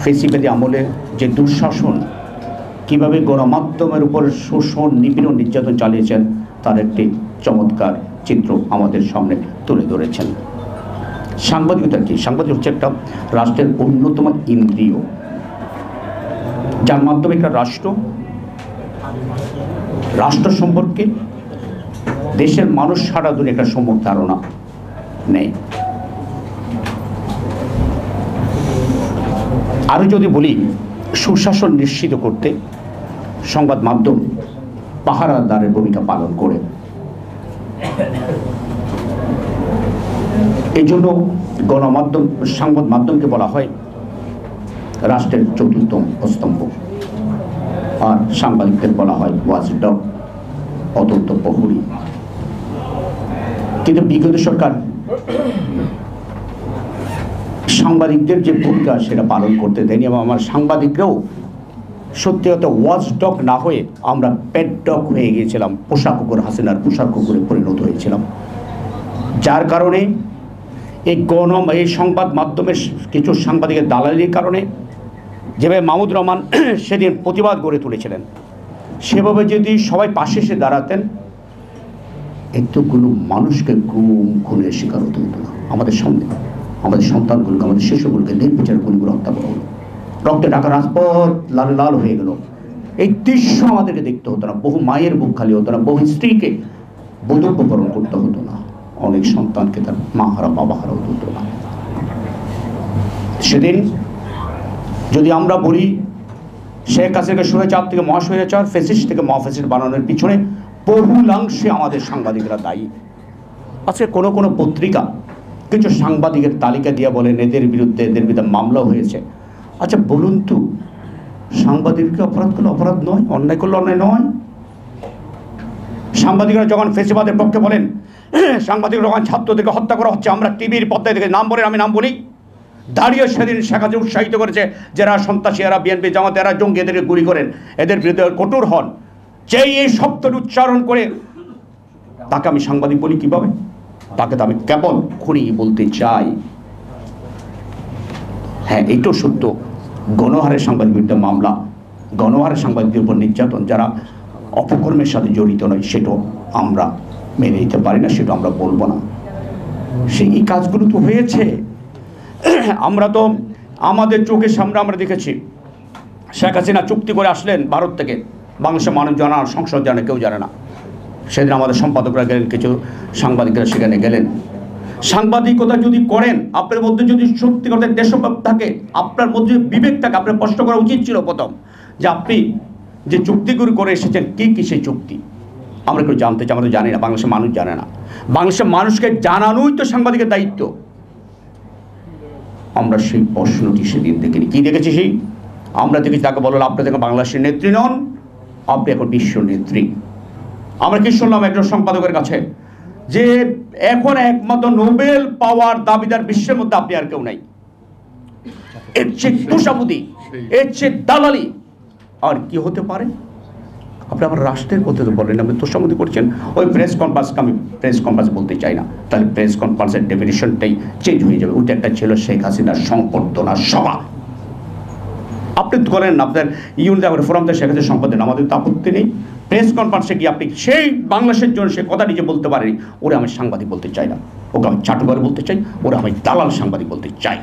ফেসিবাদী আমলে যে দুঃশাসন, কীভাবে গণমাধ্যমের উপর শোষণ, নিপীড়ন, নির্যাতন চালিয়েছেন তার একটি চমৎকার চিত্র আমাদের সামনে তুলে ধরেছেন। সাংবাদিকতা কি? সাংবাদিক হচ্ছে একটা রাষ্ট্রের অন্যতম ইন্দ্রিয়, যার মাধ্যমে একটা রাষ্ট্র সম্পর্কে দেশের মানুষ সারা দুনিয়া একটা সম্যক ধারণা নেই। আরও যদি বলি, সুশাসন নিশ্চিত করতে সংবাদ মাধ্যম পাহারাদারের ভূমিকা পালন করে। এই জন্য গণমাধ্যম, সংবাদ মাধ্যমকে বলা হয় রাষ্ট্রের চতুর্থ স্তম্ভ, আর সাংবাদিকদের বলা হয় ওয়াচডগ, অতন্ত প্রহরী। কিন্তু বিগত সরকার সাংবাদিকদের যে ভূমিকা সেটা পালন করতে দেয়নি, এবং আমার সাংবাদিকরাও সত্যি কথা ওয়াচডগ না হয়ে আমরা পেট ডগ হয়ে গিয়েছিলাম, পোষা কুকুর, হাসিনার পোষা কুকুরে পরিণত হয়েছিলাম। যার কারণে এই সংবাদ মাধ্যমের কিছু সাংবাদিকের দালালির কারণে যেভাবে মাহমুদুর রহমান সেদিন প্রতিবাদ গড়ে তুলেছিলেন, সেভাবে যদি সবাই পাশে এসে দাঁড়াতেন, এতগুলো মানুষকে খুনের শিকার হতে হতো না। আমাদের সামনে আমাদের সন্তানগুলোকে, আমাদের শিশুগুলোকে নির্বিচার গুলিগুলো হত্যা করা হলো, রক্তে ঢাকা রাজপথ লাল লাল হয়ে গেল। এই দৃশ্য আমাদেরকে দেখতে হতো না, বহু মায়ের বুক খালি হতো না, বহু স্ত্রীকে বধূপকরণ করতে হতো না, অনেক সন্তানকে তার মা হারা বাবা হারা হতো না। সেদিন যদি আমরা বলি শেখ হাসিনাকে স্বৈরাচার থেকে মহাস্বৈরাচার, ফ্যাসিস্ট থেকে মহাফ্যাসিস্ট বানানোর পিছনে বহুলাংশে আমাদের সাংবাদিকরা দায়ী। আজকে কোনো কোনো পত্রিকা কিছু সাংবাদিকের তালিকা দিয়ে বলেন এদের বিরুদ্ধে মামলা হয়েছে। আচ্ছা বলুন তো, সাংবাদিককে অপরাধ করলে অপরাধ নয়, অন্যায় করলে অন্যায় নয়? সাংবাদিকরা যখন ফেসিবাদের পক্ষে বলেন, সাংবাদিকরা যখন ছাত্রদেরকে হত্যা করা হচ্ছে, আমরা টিভির পর্দায় থেকে নাম বলেন, আমি নাম বলি, দাঁড়িয়ে সেদিন শেখ হাসিনা উৎসাহিত করেছে যারা সন্ত্রাসী, এরা বিএনপি জামাত, এরা জঙ্গি, এদেরকে গুলি করেন, এদের বিরুদ্ধে কঠোর হন। যেই এই শব্দটি উচ্চারণ করে তাকে আমি সাংবাদিক বলি কিভাবে? তাকে তো আমি কেবল খুনি বলতে চাই। হ্যাঁ, এটাও সত্য, গণহারে সাংবাদিক বিরুদ্ধে মামলা, গণহারে সাংবাদিকদের উপর নির্যাতন, যারা অপকর্মের সাথে জড়িত নয়, সেটাও আমরা মেনে নিতে পারি না, সেটা আমরা বলবো না। সেই কাজগুলো তো হয়েছে। আমরা তো আমাদের চোখের সামনে আমরা দেখেছি, শেখ হাসিনা চুক্তি করে আসলেন ভারত থেকে, বাংলাদেশের মানুষ জানা, সংসদ জানে, কেউ জানে না। সেদিন আমাদের সম্পাদকরা গেলেন, কিছু সাংবাদিকরা সেখানে গেলেন। সাংবাদিকতা যদি করেন, আপনার মধ্যে যদি সত্যিকারের দেশপ্রেম থাকে, আপনার মধ্যে বিবেক থাকে, আপনার প্রশ্ন করা উচিত ছিল প্রথম যে আপনি যে চুক্তিগুলো করে এসেছেন কি কি সেই চুক্তি আমরা কেউ জানতে চাই? আমরা তো জানি না, বাংলাদেশের মানুষ জানে না। বাংলাদেশের মানুষকে জানানোই তো সাংবাদিকের দায়িত্ব। আমরা সেই প্রশ্নটি সেদিন দেখিনি। কি দেখেছি? সেই আমরা দেখেছি তাকে বলল, আপনি দেখেন বাংলাদেশের নেত্রী নন, আপনি এখন বিশ্ব নেত্রী। আমরা কি শুনলাম একজন সম্পাদকের কাছে যে এখন একমাত্র নোবেল পাওয়ার দাবিদার বিশ্বের মধ্যে আপনি আর কেউ নাই। এর চেয়ে তোষামোদি, এর চেয়ে দালালি আর কি হতে পারে? আপনি আমার রাষ্ট্রের কথা তো বলেন, আপনি তোষামোদি করছেন। ওই প্রেস কনফারেন্সকে আমি প্রেস কনফারেন্স বলতে চাই না, তাহলে প্রেস কনফারেন্সের ডেফিনিশনটাই চেঞ্জ হয়ে যাবে। ওইটা একটা ছিল শেখ হাসিনার সংবর্ধনা সভা। আপনি করেন না, আপনার ইউনিট ফোরামতে শেখ হাসিনার সম্পাদন, আমাদের তো আপত্তি নেই। প্রেস কনফারেন্সে গিয়ে আপনি সেই বাংলাদেশের জন্য সে কথা নিজে বলতে পারেনি, ওরা আমি সাংবাদিক বলতে চাই না, ওকে আমি চাটুকার বলতে চাই, ওরা আমি দালাল সাংবাদিক বলতে চাই।